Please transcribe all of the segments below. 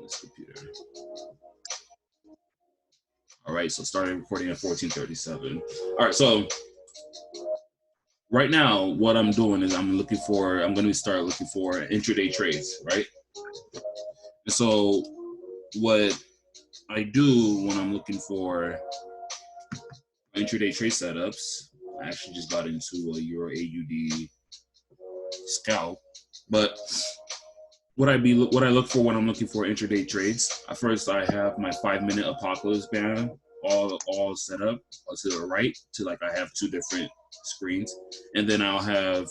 this computer. All right, so starting recording at 14:37. All right, so right now, what I'm doing is I'm going to start looking for intraday trades, right? And so what I do when I'm looking for intraday trade setups, I actually just got into a Euro AUD scalp, but what I look for when I'm looking for intraday trades, first I have my 5-minute apocalypse band all set up to the right, to like I have two different screens, and then I'll have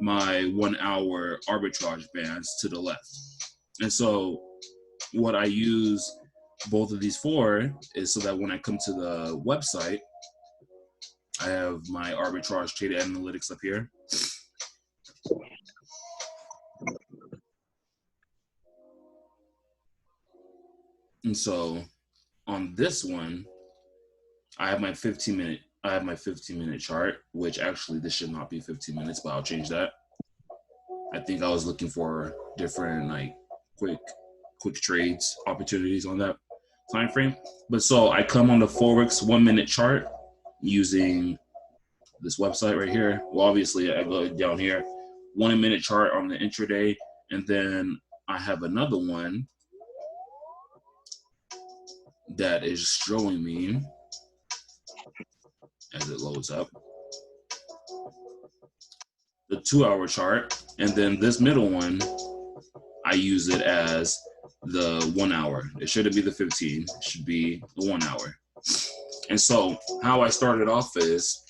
my 1 hour arbitrage bands to the left. And so what I use both of these for is so that when I come to the website, I have my arbitrage trade analytics up here. And so on this one, I have my 15-minute chart, which actually this should not be 15 minutes, but I'll change that. I think I was looking for different like quick trades opportunities on that time frame. But so I come on the Forex 1-minute chart using this website right here. Well, obviously I go down here, 1-minute chart on the intraday, and then I have another one that is showing me, as it loads up, the 2-hour chart, and then this middle one, I use it as the 1 hour. It shouldn't be the 15, it should be the 1 hour. And so how I started off is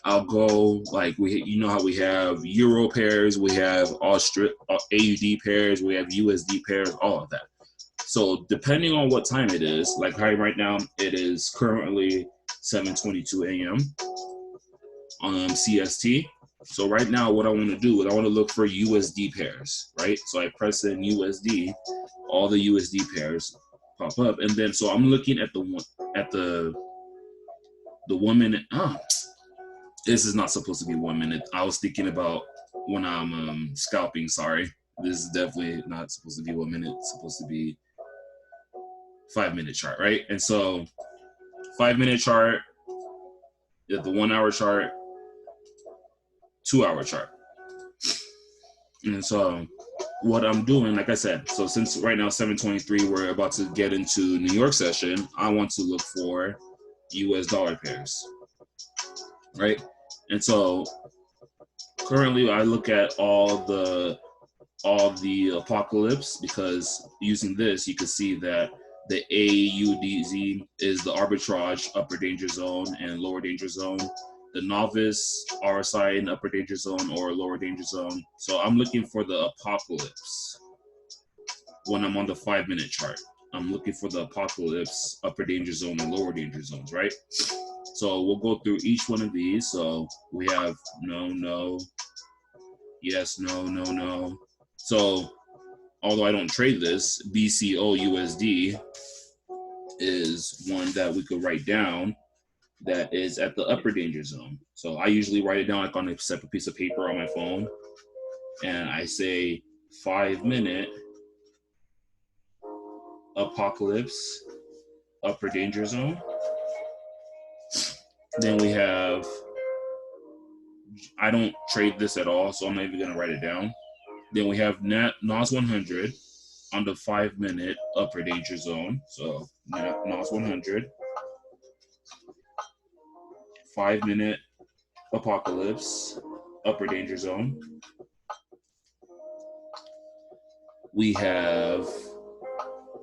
I'll go like you know how we have Euro pairs, we have AUD pairs, we have USD pairs, all of that. So depending on what time it is, like right now, it is currently 7:22 a.m. CST. So right now, what I want to do is I want to look for USD pairs, right? So I press in USD, all the USD pairs pop up, and then so I'm looking at the 1 minute. This is not supposed to be 1 minute. I was thinking about when I'm scalping. Sorry, this is definitely not supposed to be 1 minute. It's supposed to be 5-minute chart, right? And so 5-minute chart, the 1 hour chart, 2 hour chart. And so what I'm doing, like I said, so since right now 7:23, we're about to get into New York session, I want to look for US dollar pairs, right? And so currently I look at all the apocalypse, because using this, you can see that the AUDZ is the arbitrage upper danger zone and lower danger zone. The novice RSI in upper danger zone or lower danger zone. So I'm looking for the apocalypse when I'm on the 5-minute chart. I'm looking for the apocalypse upper danger zone and lower danger zones, right? So we'll go through each one of these. So we have no, yes, no. So although I don't trade this, BCO USD is one that we could write down that is at the upper danger zone. So I usually write it down like on a separate piece of paper on my phone, and I say 5-minute apocalypse upper danger zone. Then we have, I don't trade this at all, so I'm not even gonna write it down. Then we have NOS 100 on the 5-minute upper danger zone. So NOS 100, 5-minute apocalypse upper danger zone. We have,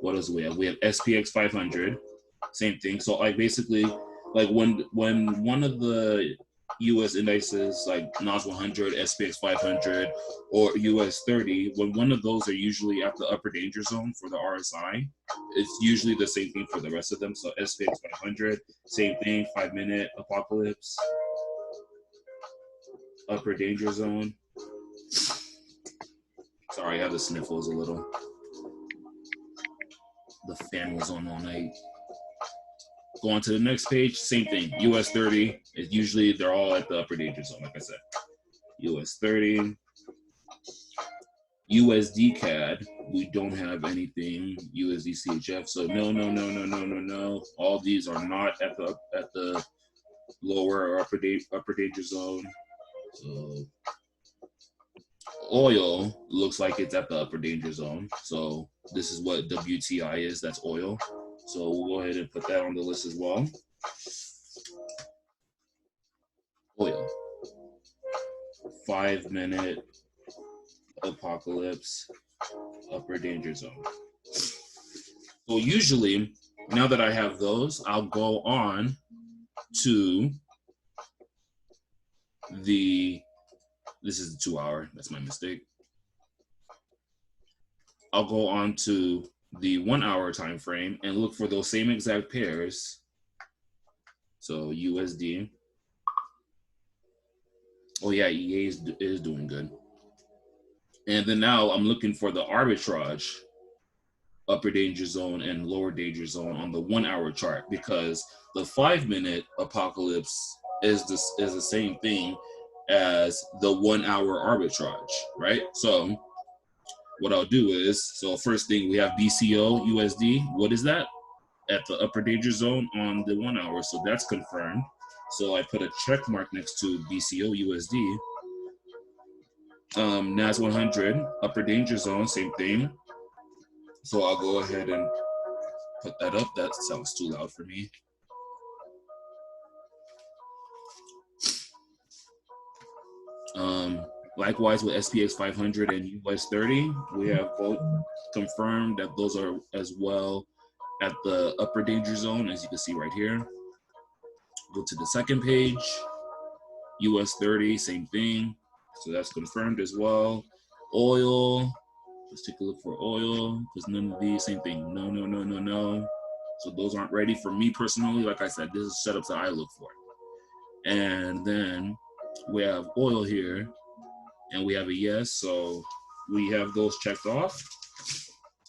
what else do we have? We have SPX 500, same thing. So like basically, like when one of the US indices like NOS 100, SPX 500, or US 30, when one of those are usually at the upper danger zone for the RSI, it's usually the same thing for the rest of them. So SPX 500, same thing, 5-minute apocalypse, upper danger zone. Sorry, I have the sniffles a little. The fan was on all night. Go on to the next page, same thing. US 30 is usually, they're all at the upper danger zone, like I said. US 30. USD CAD, We don't have anything USD CHF. So no. All these are not at the lower or upper danger zone. So oil looks like it's at the upper danger zone. So this is what WTI is. That's oil. So we'll go ahead and put that on the list as well. Oil. 5-minute apocalypse, upper danger zone. So usually, now that I have those, I'll go on to this is the 2 hour, that's my mistake. I'll go on to the 1 hour time frame and look for those same exact pairs. So USD. Oh yeah, EA is doing good. And then now I'm looking for the arbitrage, upper danger zone and lower danger zone on the 1 hour chart, because the 5-minute apocalypse is the same thing as the 1 hour arbitrage, right? So what I'll do is, so first thing we have BCO USD. What is that? At the upper danger zone on the 1 hour. So that's confirmed. So I put a check mark next to BCO USD. NAS 100 upper danger zone, same thing. So I'll go ahead and put that up. That sounds too loud for me. Likewise with SPX 500 and US 30, we have both confirmed that those are as well at the upper danger zone, as you can see right here. Go to the second page, US 30, same thing. So that's confirmed as well. Oil, let's take a look for oil, because none of these, same thing. No. So those aren't ready for me personally. Like I said, this is setups that I look for. And then we have oil here, and we have a yes. So we have those checked off.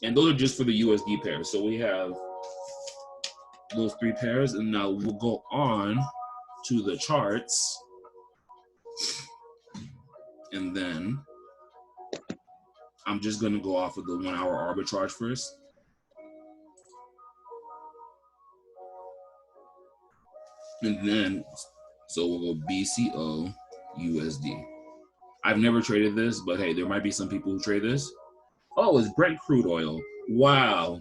And those are just for the USD pairs. So we have those 3 pairs, and now we'll go on to the charts. And then I'm just gonna go off of the 1 hour arbitrage first. And then, so we'll go BCO USD. I've never traded this, but hey, there might be some people who trade this. Oh, it's Brent crude oil. Wow.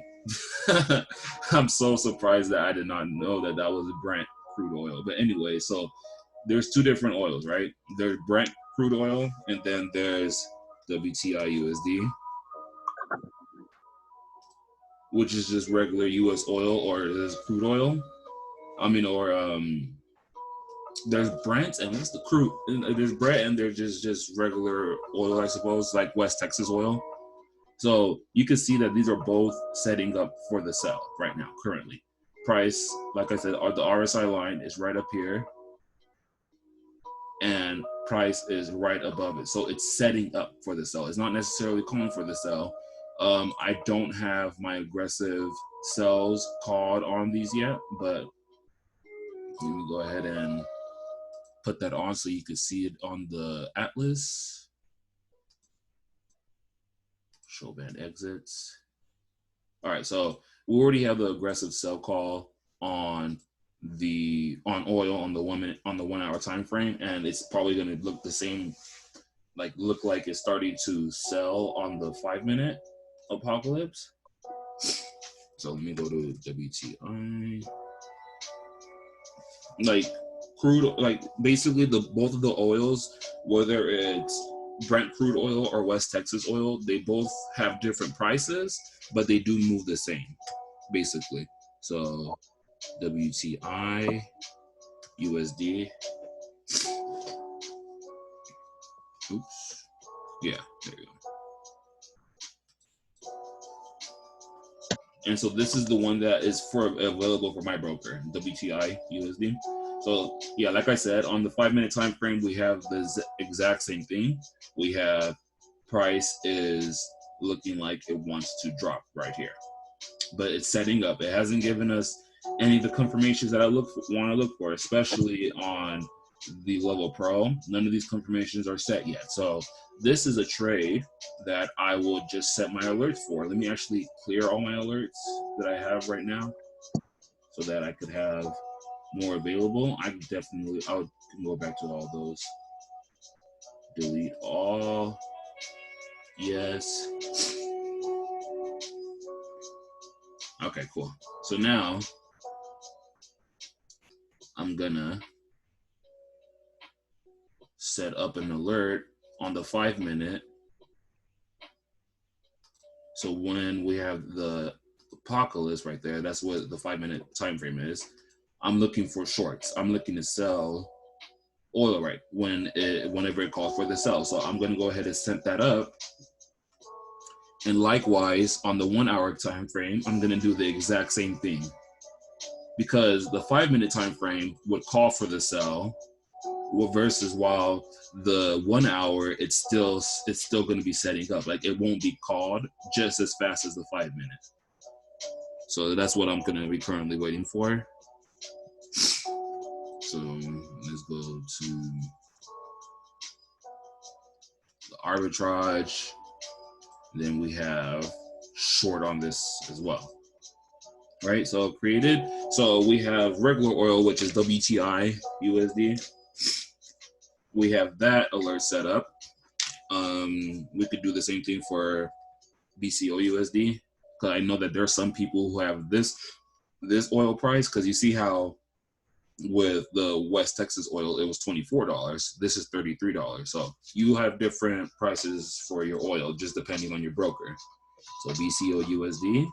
I'm so surprised that I did not know that that was Brent crude oil. But anyway, so there's 2 different oils, right? There's Brent crude oil, and then there's WTI USD, which is just regular US oil, or is crude oil. I mean, or there's Brent, and what's the crude? There's Brent, and there's just regular oil, I suppose, like West Texas oil. So you can see that these are both setting up for the sell right now, currently. Price, like I said, the RSI line is right up here, and price is right above it. So it's setting up for the sell. It's not necessarily calling for the sell. I don't have my aggressive sells called on these yet, but let me go ahead and put that on so you can see it on the Atlas. Show band exits. All right, so we already have the aggressive sell call on oil on the 1 minute, on the 1 hour time frame, and it's probably going to look the same, look like it's starting to sell on the 5-minute apocalypse. So let me go to WTI. Like crude, like basically both of the oils, whether it's Brent crude oil or West Texas oil, they both have different prices, but they do move the same, basically. So WTI, USD. Oops. Yeah, there you go. And so this is the one that is available for my broker, WTI USD. So yeah, like I said, on the 5-minute time frame, we have the exact same thing. We have price is looking like it wants to drop right here, but it's setting up. It hasn't given us any of the confirmations that I want to look for, especially on the level pro. None of these confirmations are set yet. So this is a trade that I will just set my alerts for. Let me actually clear all my alerts that I have right now so that I could have more available. I can go back to all those. Delete all. Yes. Okay, cool. So now I'm gonna set up an alert on the 5 minute. So when we have the apocalypse right there, that's what the 5 minute time frame is. I'm looking for shorts. I'm looking to sell oil right whenever it calls for the sell. So I'm going to go ahead and set that up. And likewise, on the 1 hour time frame, I'm going to do the exact same thing, because the 5 minute time frame would call for the sell, versus while the 1 hour it's still going to be setting up. Like, it won't be called just as fast as the 5 minute. So that's what I'm going to be currently waiting for. So let's go to the arbitrage. Then we have short on this as well. Right, so created. So we have regular oil, which is WTI USD. We have that alert set up. We could do the same thing for BCO USD, because I know that there are some people who have this oil price, because you see how with the West Texas oil it was $24. This is $33. So you have different prices for your oil just depending on your broker. So BCO USD.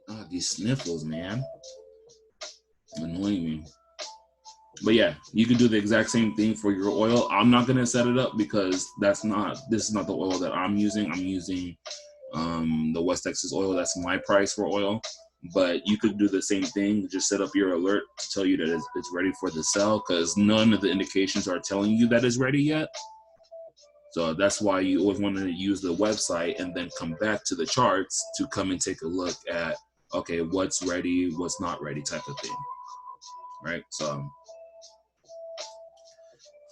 Oh, these sniffles, man, annoying me. But yeah, you can do the exact same thing for your oil. I'm not gonna set it up because this is not the oil that I'm using. I'm using the West Texas oil. That's my price for oil. But you could do the same thing. Just set up your alert to tell you that it's ready for the sell, because none of the indications are telling you that it's ready yet. So that's why you always want to use the website and then come back to the charts to come and take a look at, okay, what's ready, what's not ready, type of thing, right? So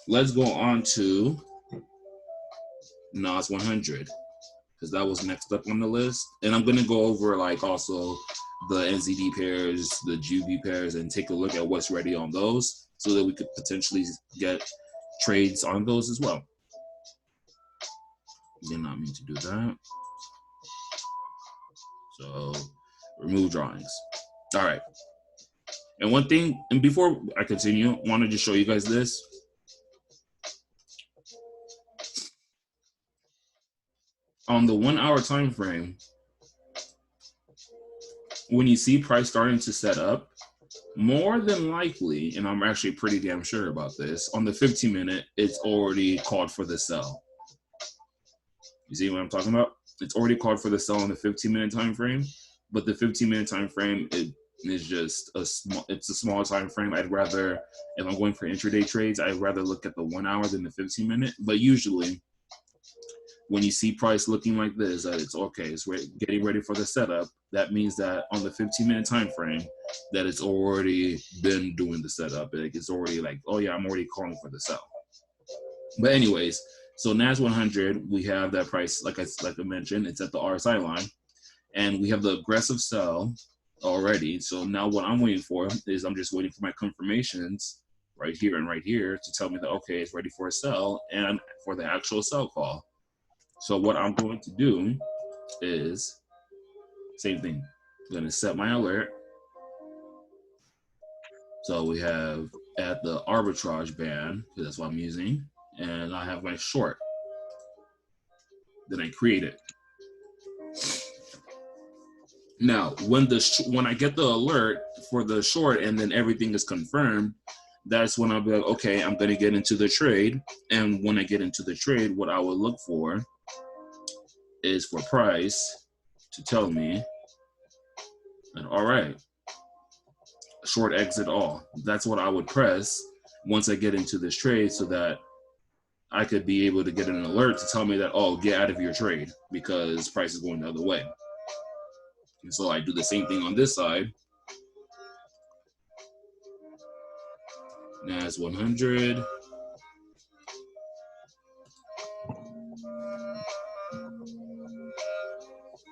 let's go on to NOS 100, because that was next up on the list. And I'm going to go over like also the NZD pairs, the JUB pairs, and take a look at what's ready on those so that we could potentially get trades on those as well. Did not mean to do that. So remove drawings. All right. And one thing, and before I continue, I want to just show you guys this. On the 1 hour time frame, when you see price starting to set up, more than likely, and I'm actually pretty damn sure about this, on the 15 minute, it's already called for the sell. You see what I'm talking about? It's already called for the sell on the 15 minute time frame, but the 15 minute time frame is just a small time frame. I'd rather, if I'm going for intraday trades, I'd rather look at the 1 hour than the 15 minute. But usually, when you see price looking like this, that it's okay, it's getting ready for the setup, that means that on the 15 minute time frame, that it's already been doing the setup. It's already like, oh yeah, I'm already calling for the sell. But anyways, so NAS 100, we have that price, like I mentioned, it's at the RSI line, and we have the aggressive sell already. So now what I'm waiting for is I'm just waiting for my confirmations right here and right here to tell me that, okay, it's ready for a sell and for the actual sell call. So what I'm going to do is same thing. I'm going to set my alert. So we have at the arbitrage band, because that's what I'm using, and I have my short. Then I create it. Now, when I get the alert for the short and then everything is confirmed, that's when I'll be like, okay, I'm going to get into the trade. And when I get into the trade, what I will look for is for price to tell me that, all right, short exit all. That's what I would press once I get into this trade, so that I could be able to get an alert to tell me that, oh, get out of your trade because price is going the other way. And so I do the same thing on this side. NAS 100.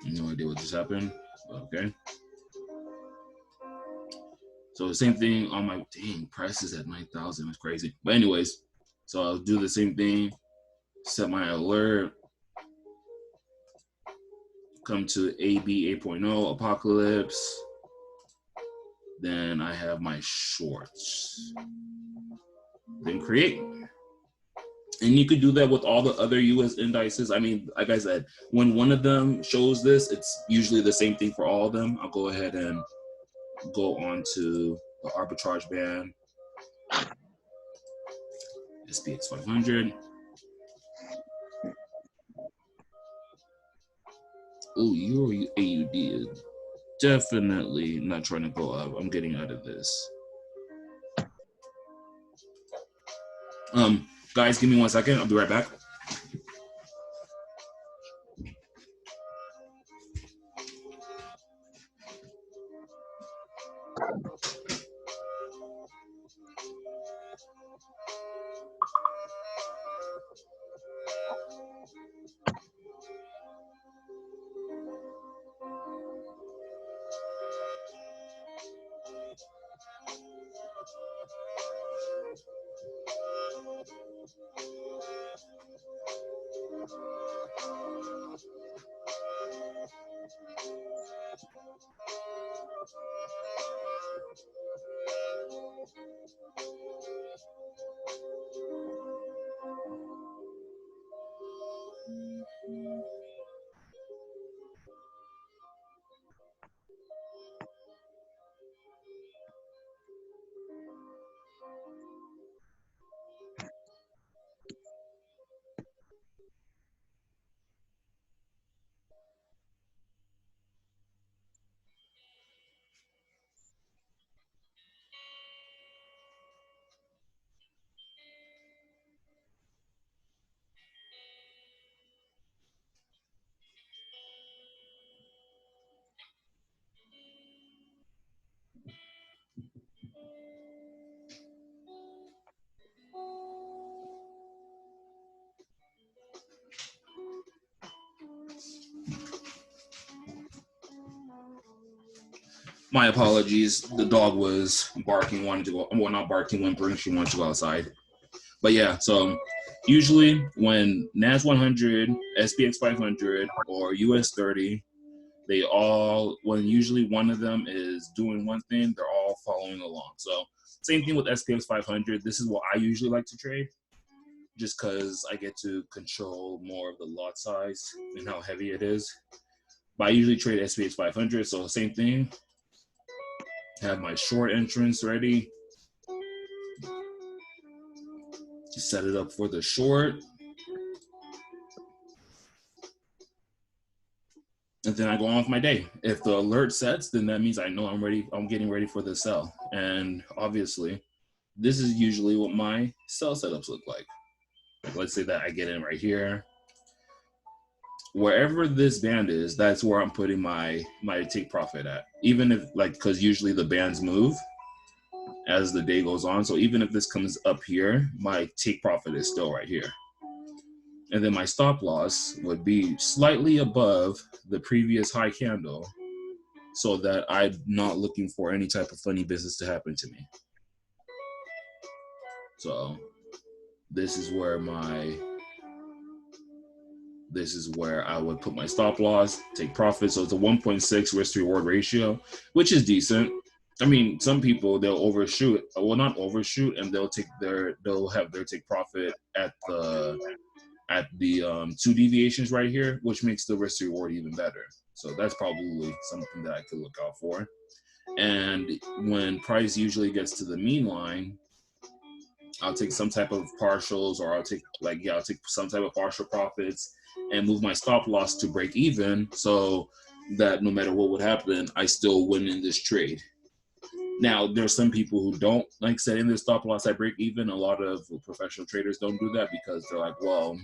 No idea what just happened. Okay. So the same thing on my, dang, price is at 9,000. It's crazy. But anyways, so I'll do the same thing. Set my alert. Come to AB 8.0 Apocalypse. Then I have my shorts. Then create. And you could do that with all the other US indices. I mean, like I said, when one of them shows this, it's usually the same thing for all of them. I'll go ahead and go on to the arbitrage band, SPX 500. Oh, your AUD is definitely not trying to go up. I'm getting out of this. Guys, give me 1 second. I'll be right back. My apologies. The dog was barking, wanted to go. Well, not barking, whimpering. She wanted to go outside. But yeah, so usually when NAS 100, SPX 500, or US 30, they all, when usually one of them is doing one thing, they're all following along. So same thing with SPX 500. This is what I usually like to trade, just because I get to control more of the lot size and how heavy it is. But I usually trade SPX 500, so same thing. Have my short entrance ready. Just set it up for the short. And then I go on with my day. If the alert sets, then that means I know I'm ready. I'm getting ready for the sell. And obviously, this is usually what my sell setups look like. Let's say that I get in right here. Wherever this band is, that's where I'm putting my take profit at. Even if, like, because usually the bands move as the day goes on. So even if this comes up here, my take profit is still right here. And then my stop loss would be slightly above the previous high candle, so that I'm not looking for any type of funny business to happen to me. So this is where I would put my stop loss, take profit. So it's a 1.6 risk to reward ratio, which is decent. I mean, some people, they'll overshoot. Well, not overshoot, and they'll have their take profit at the 2 deviations right here, which makes the risk to reward even better. So that's probably something that I could look out for. And when price usually gets to the mean line, I'll take some type of partials, or I'll take some type of partial profits and move my stop loss to break even, so that no matter what would happen, I still win in this trade. Now, there's some people who don't like setting their stop loss at break even. A lot of professional traders don't do that because they're like, well,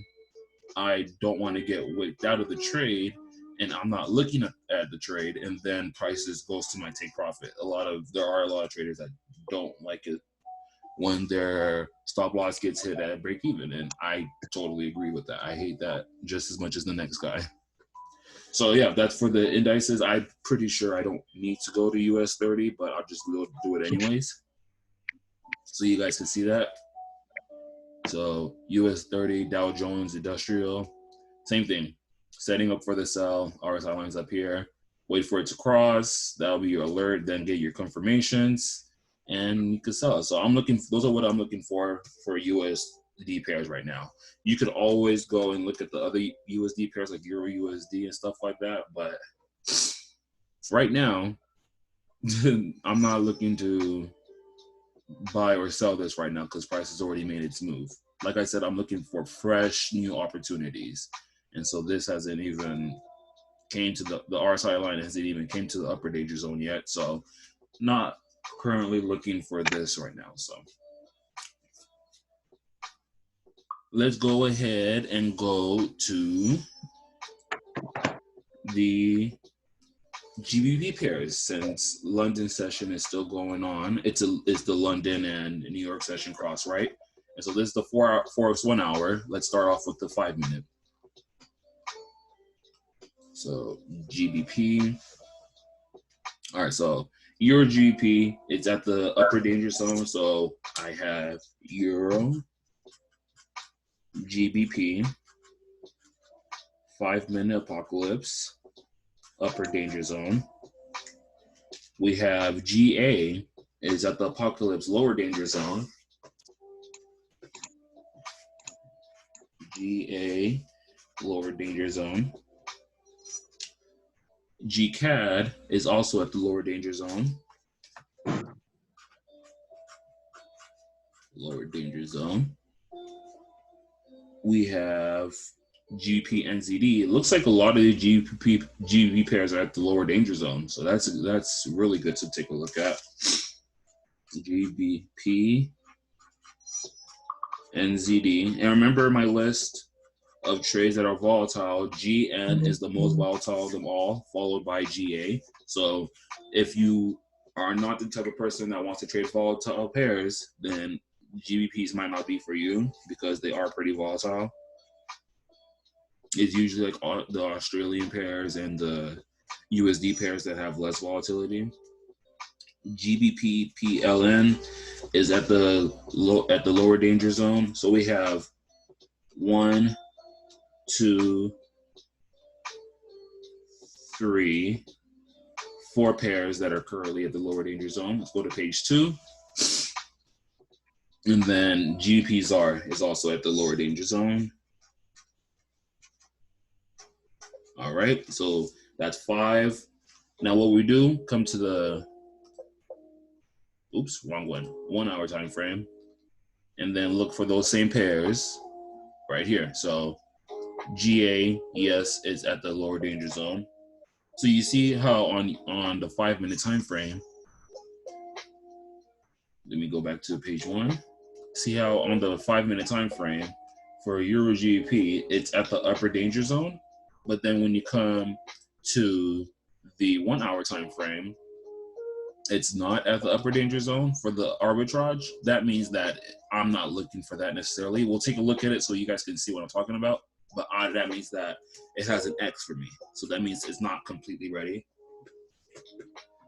I don't want to get wicked out of the trade, and I'm not looking at the trade, and then prices goes to my take profit. There are a lot of traders that don't like it, when their stop loss gets hit at break even. And I totally agree with that. I hate that just as much as the next guy. So yeah, that's for the indices. I'm pretty sure I don't need to go to US 30, but I'll just do it anyways. So you guys can see that. So US 30, Dow Jones Industrial, same thing. Setting up for the sell, RSI lines up here. Wait for it to cross. That'll be your alert. Then get your confirmations, and you can sell. So I'm looking. Those are what I'm looking for USD pairs right now. You could always go and look at the other USD pairs like Euro USD and stuff like that. But right now, I'm not looking to buy or sell this right now because price has already made its move. Like I said, I'm looking for fresh new opportunities, and so this hasn't even came to the RSI line hasn't even came to the upper danger zone yet. So not currently looking for this right now. So let's go ahead and go to the GBP pairs since London session is still going on. It's the London and New York session cross, right? And so this is the 4x 1 hour. Let's start off with the 5 minute. So GBP. All right, so Euro GBP, it's at the upper danger zone. So I have Euro GBP 5 minute apocalypse, upper danger zone. We have GA is at the apocalypse lower danger zone. GA lower danger zone. GCAD is also at the lower danger zone. Lower danger zone. We have GBP NZD. It looks like a lot of the GBP pairs are at the lower danger zone. So that's really good to take a look at. GBP NZD. And remember my list of trades that are volatile. GN is the most volatile of them all, followed by GA. So if you are not the type of person that wants to trade volatile pairs, then GBPs might not be for you because they are pretty volatile. It's usually like the Australian pairs and the USD pairs that have less volatility. GBP PLN is at the lower danger zone. So we have 1, 2, 3, 4 pairs that are currently at the lower danger zone. Let's go to page 2. And then GBP ZAR is also at the lower danger zone. All right, so that's 5. Now what we do, come to the, oops, wrong one, 1 hour time frame, and then look for those same pairs right here. So GA, yes, it's at the lower danger zone. So you see how on the 5 minute time frame, let me go back to page 1. See how on the 5 minute time frame for Euro GBP, it's at the upper danger zone. But then when you come to the 1 hour time frame, it's not at the upper danger zone for the arbitrage. That means that I'm not looking for that necessarily. We'll take a look at it so you guys can see what I'm talking about. But that means that it has an X for me. So that means it's not completely ready.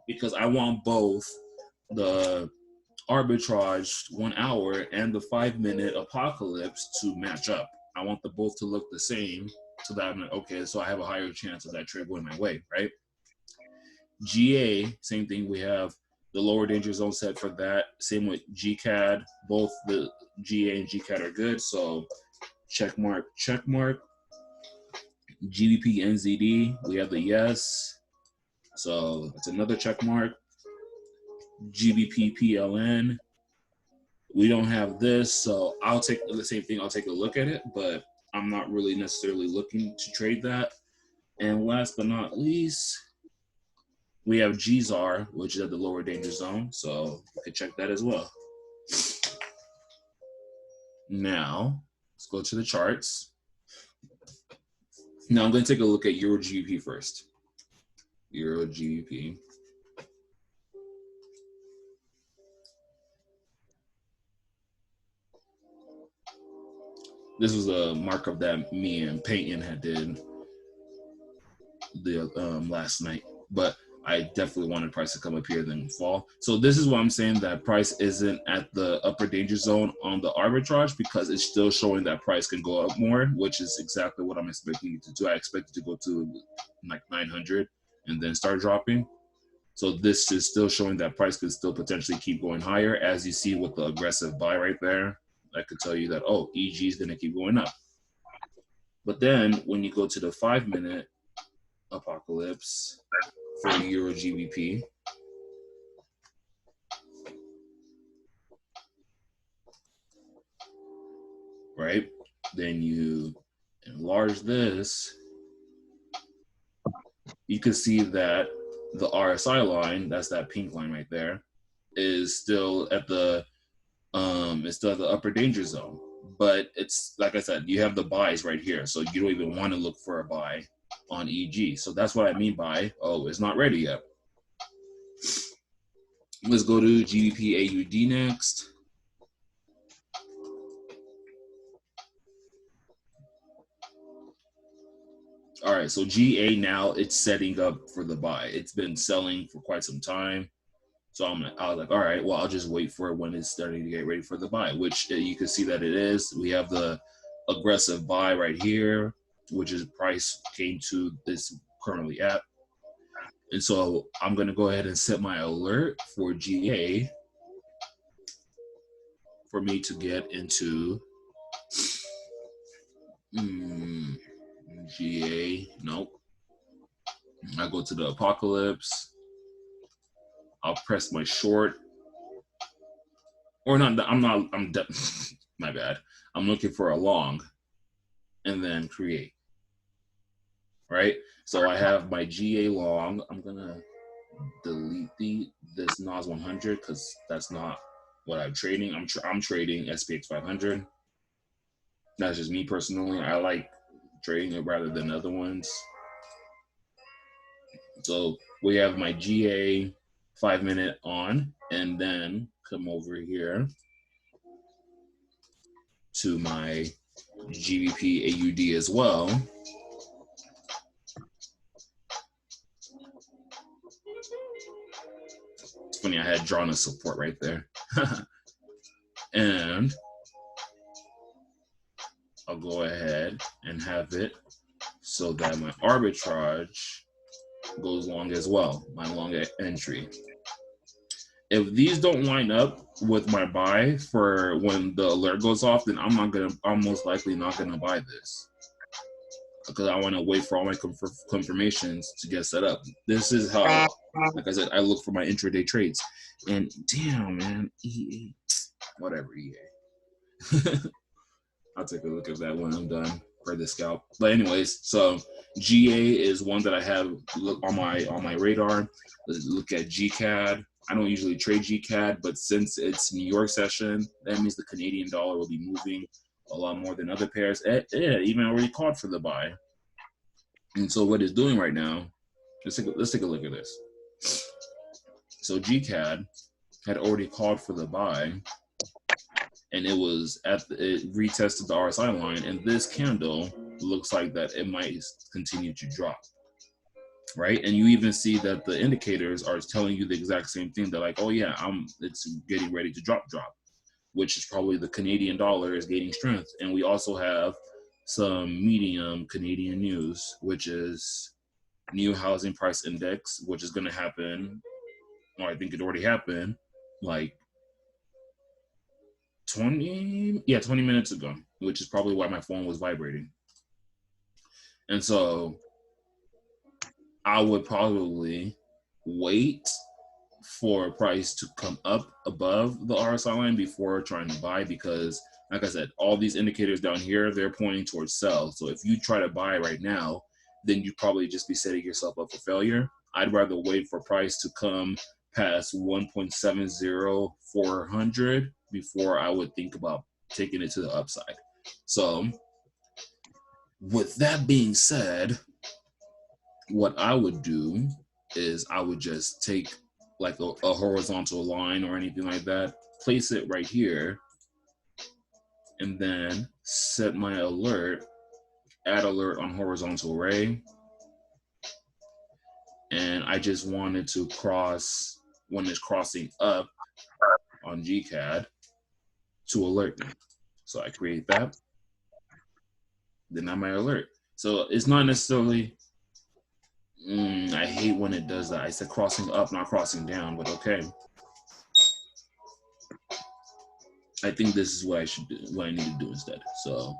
Because I want both the arbitrage 1 hour and the 5 minute apocalypse to match up. I want them both to look the same so that I'm like, okay, so I have a higher chance of that trade going my way, right? GA, same thing. We have the lower danger zone set for that. Same with GCAD. Both the GA and GCAD are good. So check mark, check mark. GBP NZD, we have the yes. So that's another check mark. GBP PLN, we don't have this. So I'll take the same thing. I'll take a look at it, but I'm not really necessarily looking to trade that. And last but not least, we have GZAR, which is at the lower danger zone. So you can check that as well. Now, let's go to the charts. Now I'm going to take a look at Euro GBP first. Euro GBP. This was a markup that me and Peyton had did the last night, but I definitely wanted price to come up here then fall. So this is why I'm saying that price isn't at the upper danger zone on the arbitrage, because it's still showing that price can go up more, which is exactly what I'm expecting it to do. I expect it to go to like 900 and then start dropping. So this is still showing that price could still potentially keep going higher, as you see with the aggressive buy right there. I could tell you that, oh, EG is going to keep going up. But then when you go to the 5-minute apocalypse for Euro GBP, right? Then you enlarge this, you can see that the RSI line, that's that pink line right there, is still at the upper danger zone. But it's like I said, you have the buys right here, so you don't even want to look for a buy on EG. So that's what I mean by, oh, it's not ready yet. Let's go to GBP AUD next. All right, so GA now it's setting up for the buy. It's been selling for quite some time. So I was like, all right, well, I'll just wait for it when it's starting to get ready for the buy, which you can see that it is. We have the aggressive buy right here, which is price came to this currently at. And so I'm going to go ahead and set my alert for GA for me to get into GA. Nope. I go to the apocalypse. I'll press my short. Or not, my bad. I'm looking for a long and then create. Right? So I have my GA long. I'm going to delete this NOS 100 because that's not what I'm trading. I'm trading SPX 500. That's just me personally. I like trading it rather than other ones. So we have my GA 5-minute on, and then come over here to my GBP AUD as well. It's funny, I had drawn a support right there. And I'll go ahead and have it so that my arbitrage goes long as well, my long entry. If these don't line up with my buy for when the alert goes off, then I'm most likely not gonna buy this, because I want to wait for all my confirmations to get set up. This is how, like I said, I look for my intraday trades. And damn, man, EA, whatever, EA. I'll take a look at that when I'm done for the scalp. But anyways, so GA is one that I have on my radar. Let's look at GCAD. I don't usually trade GCAD, but since it's New York session, that means the Canadian dollar will be moving a lot more than other pairs. Yeah, even already called for the buy. And so what it's doing right now, let's take a look at this. So GCAD had already called for the buy, and it retested the RSI line, and this candle looks like that it might continue to drop, right? And you even see that the indicators are telling you the exact same thing. They're like, oh yeah, it's getting ready to drop, which is probably the Canadian dollar is gaining strength. And we also have some medium Canadian news, which is new housing price index, which is going to happen, or I think it already happened, like 20 minutes ago, which is probably why my phone was vibrating. And so I would probably wait for a price to come up above the RSI line before trying to buy, because like I said, all these indicators down here, they're pointing towards sell. So if you try to buy right now, then you'd probably just be setting yourself up for failure. I'd rather wait for price to come past 1.70400 before I would think about taking it to the upside. So with that being said, what I would do is I would just take like a horizontal line or anything like that, place it right here, and then set my alert, add alert on horizontal array, and I just wanted to cross when it's crossing up on GCAD to alert me. So I create that, then I'm my alert. So it's not necessarily, I hate when it does that. I said crossing up, not crossing down, but okay. I think this is what I should do, what I need to do instead. So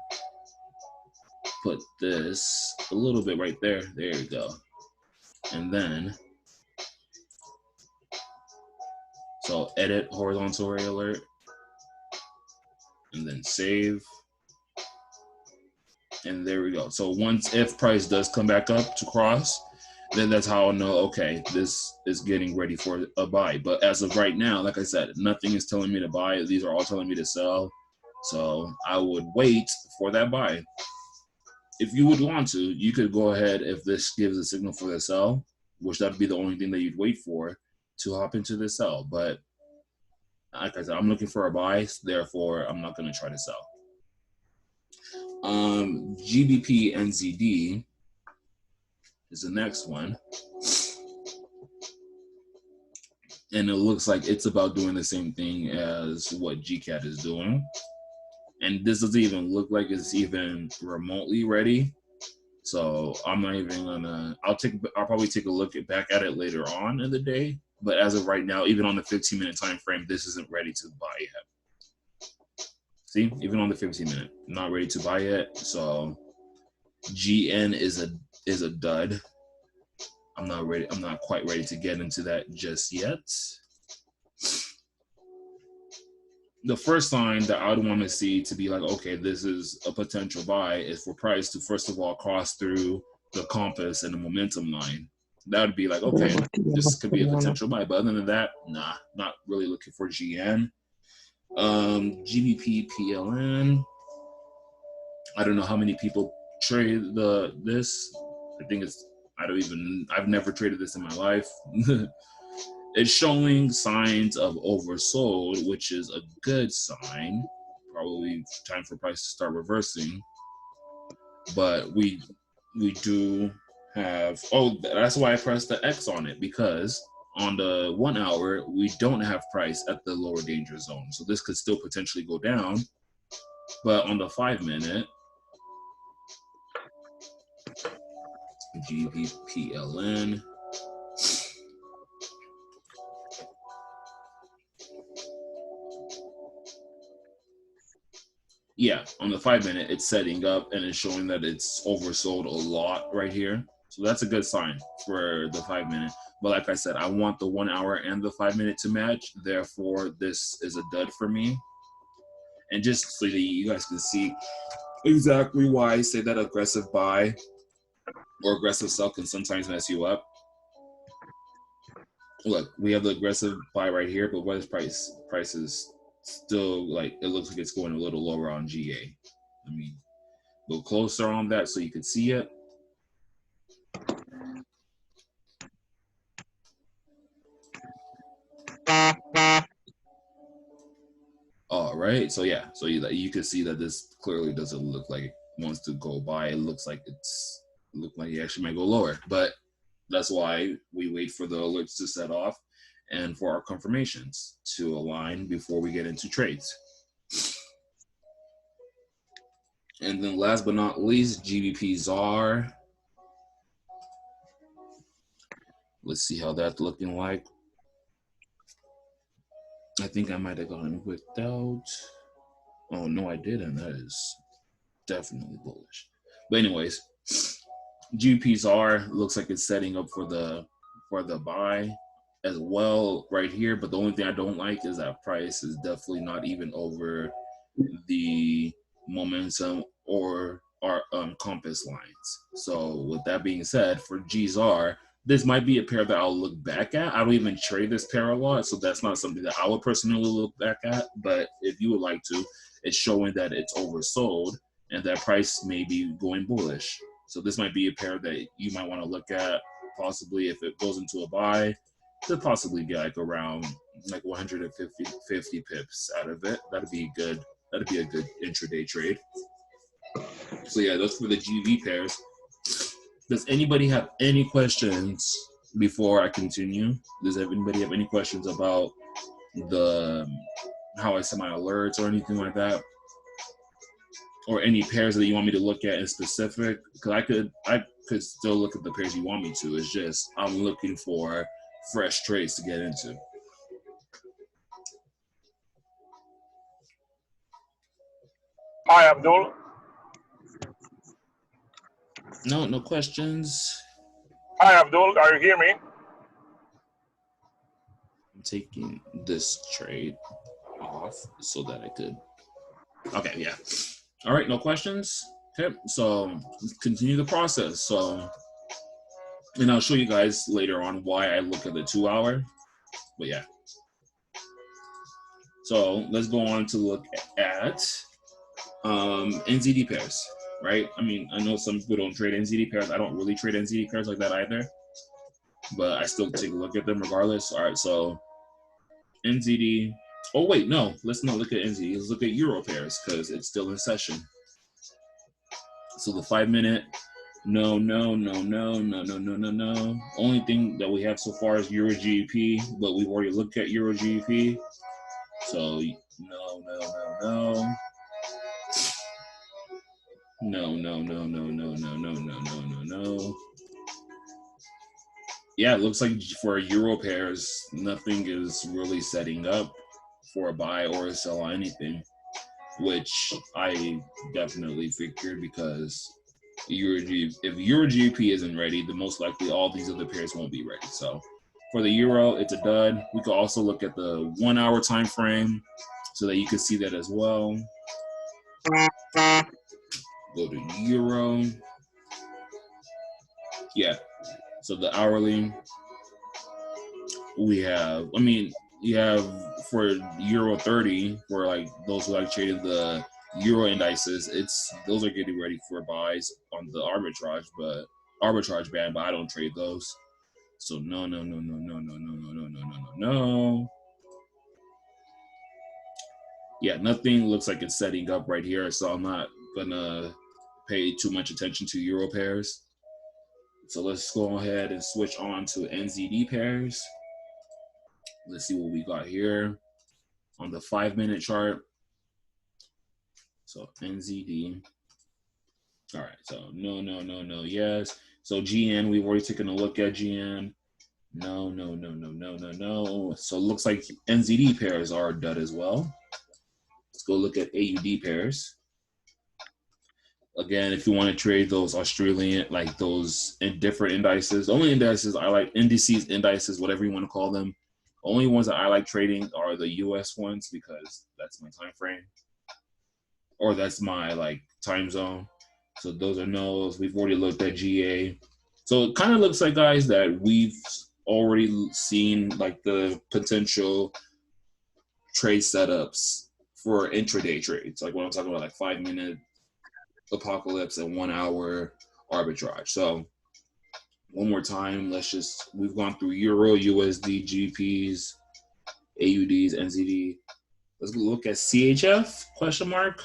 put this a little bit right there. There you go. And then, so edit horizontal array alert, and then save. And there we go. So once if price does come back up to cross, then that's how I'll know, okay, this is getting ready for a buy. But as of right now, like I said, nothing is telling me to buy. These are all telling me to sell. So I would wait for that buy. If you would want to, you could go ahead, if this gives a signal for the sell, which that'd be the only thing that you'd wait for, to hop into the sell. But like I said, I'm looking for a buy, therefore I'm not going to try to sell. GBP NZD is the next one. And it looks like it's about doing the same thing as what GCAD is doing. And this doesn't even look like it's even remotely ready. So I'm not even gonna, I'll probably take a look back at it later on in the day. But as of right now, even on the 15-minute time frame, this isn't ready to buy yet. See, even on the 15-minute, not ready to buy yet. So GN is a dud. I'm not ready. I'm not quite ready to get into that just yet. The first sign that I would want to see to be like, okay, this is a potential buy is for price to first of all cross through the compass and the momentum line. That would be like, okay, this could be a potential buy. But other than that, nah, not really looking for GN. GBP PLN. I don't know how many people trade this. I think it's, I've never traded this in my life. It's showing signs of oversold, which is a good sign. Probably time for price to start reversing. But we do have, oh, that's why I pressed the X on it, because on the 1 hour, we don't have price at the lower danger zone. So this could still potentially go down. But on the 5-minute, GBPLN, yeah, on the 5-minute, it's setting up and it's showing that it's oversold a lot right here. So that's a good sign for the 5-minute. But like I said, I want the 1 hour and the 5-minute to match. Therefore, this is a dud for me. And just so that you guys can see exactly why I say that aggressive buy or aggressive sell can sometimes mess you up. Look, we have the aggressive buy right here, but what is price? Price is still like, it looks like it's going a little lower on GA. Let me go closer on that so you can see it. All right, so yeah, so you can see that this clearly doesn't look like it wants to go by. It looks like it actually might go lower, but that's why we wait for the alerts to set off and for our confirmations to align before we get into trades. And then last but not least, GBP ZAR. Let's see how that's looking like. I think I might have gone without. Oh, no, I didn't. That is definitely bullish. But anyways, GBP ZAR looks like it's setting up for the buy as well right here. But the only thing I don't like is that price is definitely not even over the momentum or our compass lines. So with that being said, for GZAR, this might be a pair that I'll look back at. I don't even trade this pair a lot, so that's not something that I would personally look back at. But if you would like to, it's showing that it's oversold and that price may be going bullish. So this might be a pair that you might want to look at, possibly if it goes into a buy, to possibly get like around like 150 pips out of it. That'd be good. That'd be a good intraday trade. So yeah, that's for the GV pairs. Does anybody have any questions before I continue? Does anybody have any questions about the how I set my alerts or anything like that? Or any pairs that you want me to look at in specific? Because I could still look at the pairs you want me to. It's just I'm looking for fresh trades to get into. Hi, Abdul. No questions. Hi, Abdul. Are you hear me? I'm taking this trade off so that I could. Okay, yeah. All right, no questions. Okay, so let's continue the process. So, and I'll show you guys later on why I look at the 2 hour. But yeah. So let's go on to look at NZD pairs, right? I mean, I know some people don't trade NZD pairs. I don't really trade NZD pairs like that either, but I still take a look at them regardless. All right, so NZD. Oh wait, no, let's not look at NZD. Let's look at Euro pairs because it's still in session. So the 5 minute. No. Only thing that we have so far is Euro GBP, but we've already looked at Euro GBP. So no. Yeah, it looks like for Euro pairs, nothing is really setting up for a buy or a sell on anything, which I definitely figured because if Euro GBP isn't ready, then most likely all these other pairs won't be ready. So for the Euro, it's a dud. We could also look at the 1 hour time frame so that you can see that as well. Go to Euro. Yeah. So the hourly, we have, I mean, you have for Euro 30, for like those who like traded the Euro indices, those are getting ready for buys on the arbitrage band, but I don't trade those. So no. Yeah, nothing looks like it's setting up right here, so I'm not gonna pay too much attention to Euro pairs. So let's go ahead and switch on to NZD pairs. Let's see what we got here on the 5 minute chart. So NZD. All right, so no, yes. So GN, we've already taken a look at GN. No. So it looks like NZD pairs are done as well. Let's go look at AUD pairs. Again, if you want to trade those Australian, like those in different indices, the only indices I like, indices, whatever you want to call them, only ones that I like trading are the US ones because that's my time frame, or that's my like time zone. So those are no's. We've already looked at GA. So it kind of looks like, guys, that we've already seen like the potential trade setups for intraday trades. Like when I'm talking about like 5 minute apocalypse and 1 hour arbitrage. So one more time, we've gone through Euro, USD, GPs, AUDs, NZD. Let's look at CHF, question mark.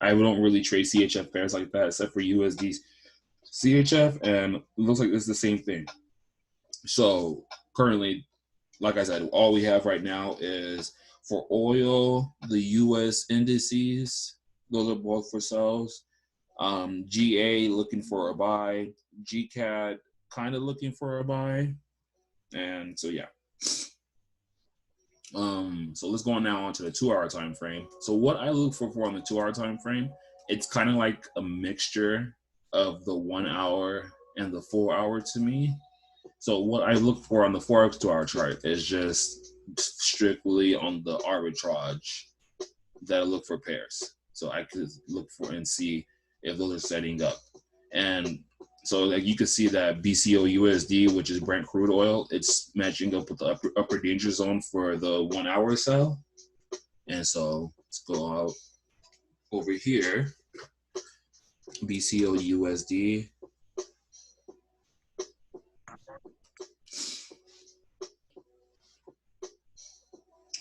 I don't really trade CHF pairs like that except for USD, CHF, and it looks like it's the same thing. So currently, like I said, all we have right now is for oil, the US indices, those are both for sells. GA looking for a buy, GCAD kind of looking for a buy, and so yeah. So let's go on now onto the 2 hour time frame. So what I look for on the 2 hour time frame, it's kind of like a mixture of the 1 hour and the 4 hour to me. So what I look for on the 4 hour to 2 hour chart is just strictly on the arbitrage that I look for pairs. So I could look for and see if those are setting up. And so like you can see that BCO USD, which is Brent crude oil, it's matching up with the upper danger zone for the 1 hour sell. And so let's go out over here. BCO USD.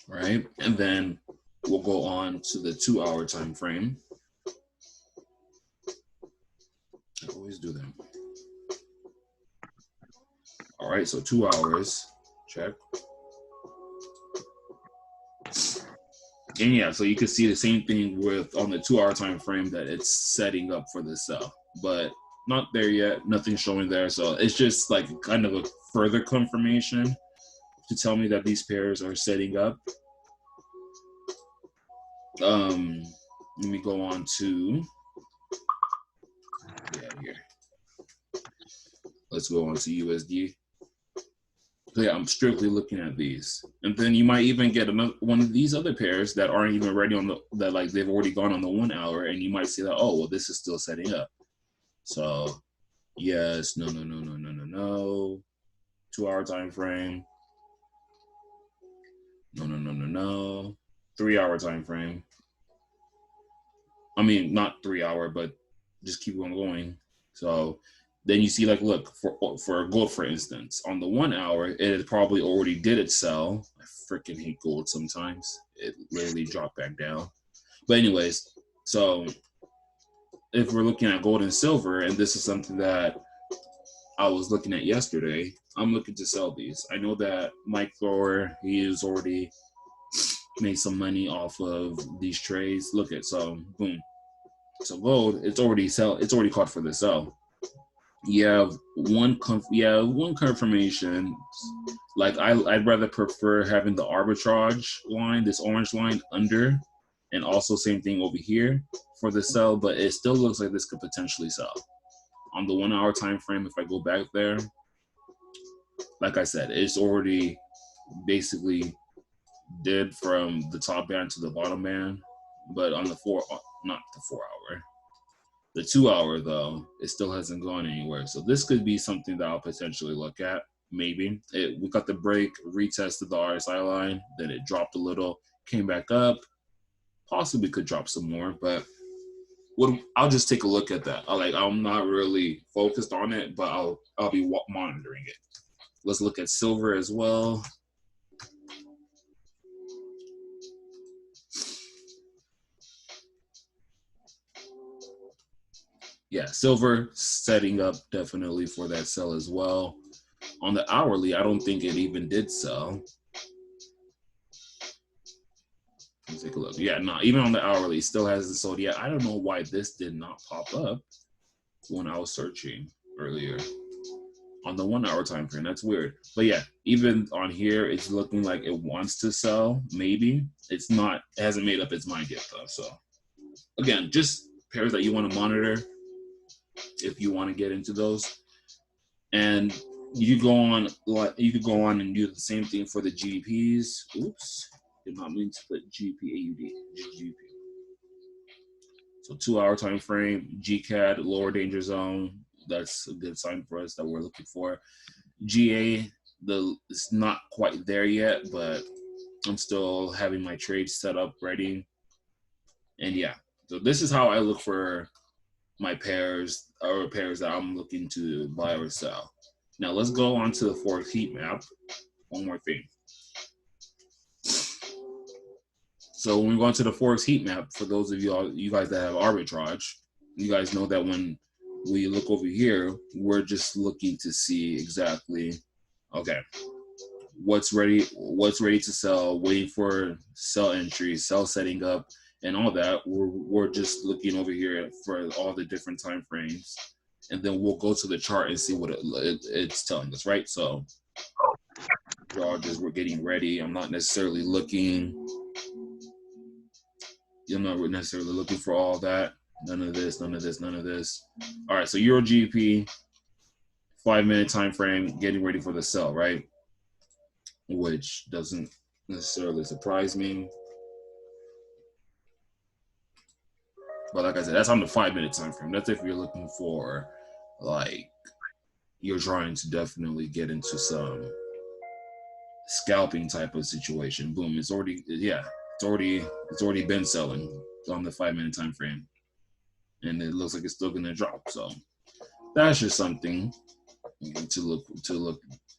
Right? And then we'll go on to the 2 hour time frame. All right, so 2 hours, check. And yeah, so you can see the same thing with on the 2 hour time frame that it's setting up for the sell, but not there yet. Nothing showing there, so it's just like kind of a further confirmation to tell me that these pairs are setting up. Let me go on to here. Let's go on to USD. So yeah, I'm strictly looking at these, and then you might even get another one of these other pairs that aren't even ready on the that like they've already gone on the 1 hour, and you might see that, oh well, this is still setting up. So yes, no, 2 hour time frame. No. 3 hour time frame. I mean, not 3 hour, but just keep on going. So then you see, like, look, for gold, for instance, on the 1 hour, it probably already did its sell. I freaking hate gold sometimes. It literally dropped back down. But anyways, so if we're looking at gold and silver, and this is something that I was looking at yesterday, I'm looking to sell these. I know that Mike Thor, he has already made some money off of these trades. Look at, so boom. So gold, it's already caught for the sell. You have one confirmation. Like I'd rather prefer having the arbitrage line, this orange line under, and also same thing over here for the sell, but it still looks like this could potentially sell. On the 1 hour time frame, if I go back there, like I said, it's already basically did from the top band to the bottom band, but on the not the 4 hour. The 2 hour, though, it still hasn't gone anywhere. So this could be something that I'll potentially look at. Maybe. We got the break, retested the RSI line, then it dropped a little, came back up, possibly could drop some more, but I'll just take a look at that. I'm not really focused on it, but I'll be monitoring it. Let's look at silver as well. Yeah, silver setting up definitely for that sell as well. On the hourly, I don't think it even did sell. Let's take a look. Yeah, no, even on the hourly, still hasn't sold yet. I don't know why this did not pop up when I was searching earlier on the 1 hour time frame. That's weird. But yeah, even on here, it's looking like it wants to sell. Maybe it's not. It hasn't made up its mind yet, though. So again, just pairs that you want to monitor if you want to get into those. And you could go on and do the same thing for the GPs. Oops, did not mean to put GPAUD, just GP. So 2 hour time frame, GCAD, lower danger zone. That's a good sign for us that we're looking for. GA, it's not quite there yet, but I'm still having my trades set up ready. And yeah, so this is how I look for my pairs that I'm looking to buy or sell. Now let's go on to the Forex heat map. One more thing. So when we go into the Forex heat map, for those of you guys that have arbitrage, you guys know that when we look over here, we're just looking to see exactly, okay, what's ready to sell, waiting for sell entries, sell setting up, and all that. We're just looking over here for all the different time frames, and then we'll go to the chart and see what it's telling us, right? So we're getting ready. I'm not necessarily looking. You're not necessarily looking for all that. None of this. All right, so Euro GP, 5 minute time frame, getting ready for the sell, right? Which doesn't necessarily surprise me. But like I said, that's on the 5 minute time frame. That's if you're looking for, like, you're trying to definitely get into some scalping type of situation. Boom, it's already been selling on the 5 minute time frame, and it looks like it's still gonna drop. So that's just something to look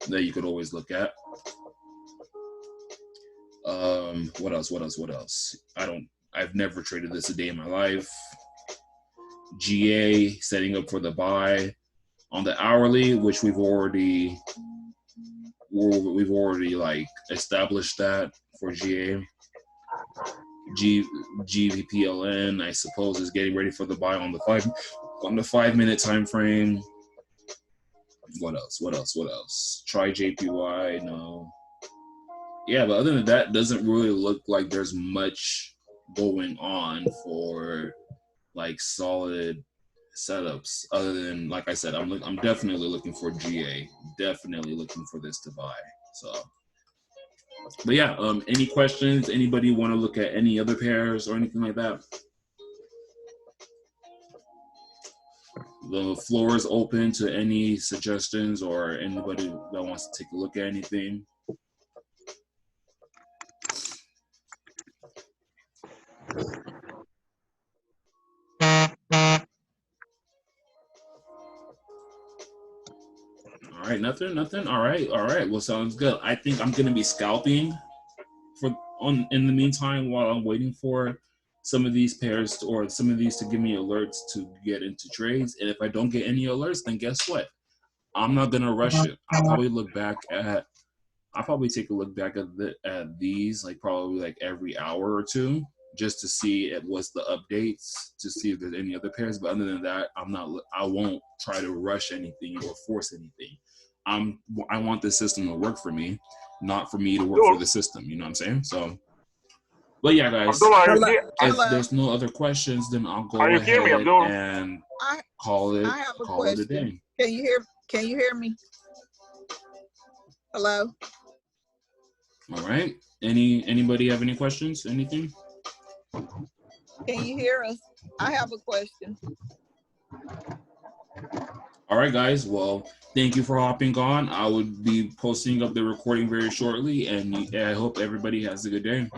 that you could always look at. What else? I've never traded this a day in my life. GA setting up for the buy on the hourly, which we've already we've already like established that for GA. GVPLN, I suppose, is getting ready for the buy on the 5-minute time frame. What else? Try JPY, no. Yeah, but other than that, doesn't really look like there's much going on for like solid setups. Other than, like I said, I'm definitely looking for GA. Definitely looking for this to buy. So, but yeah, any questions? Anybody want to look at any other pairs or anything like that? The floor is open to any suggestions or anybody that wants to take a look at anything. All right, nothing. All right. Well, sounds good. I think I'm gonna be scalping in the meantime while I'm waiting for some of these pairs or some of these to give me alerts to get into trades. And if I don't get any alerts, then guess what? I'm not gonna rush it. I'll probably take a look back at these like probably like every hour or two just to see what's the updates to see if there's any other pairs. But other than that, I won't try to rush anything or force anything. I want the system to work for me, not for me to work for the system. You know what I'm saying? So, but yeah, guys, if there's no other questions, then I'll go ahead and call it a day. Can you hear me? Hello? All right. Anybody have any questions? Anything? Can you hear us? I have a question. All right, guys. Well, thank you for hopping on. I would be posting up the recording very shortly, and I hope everybody has a good day.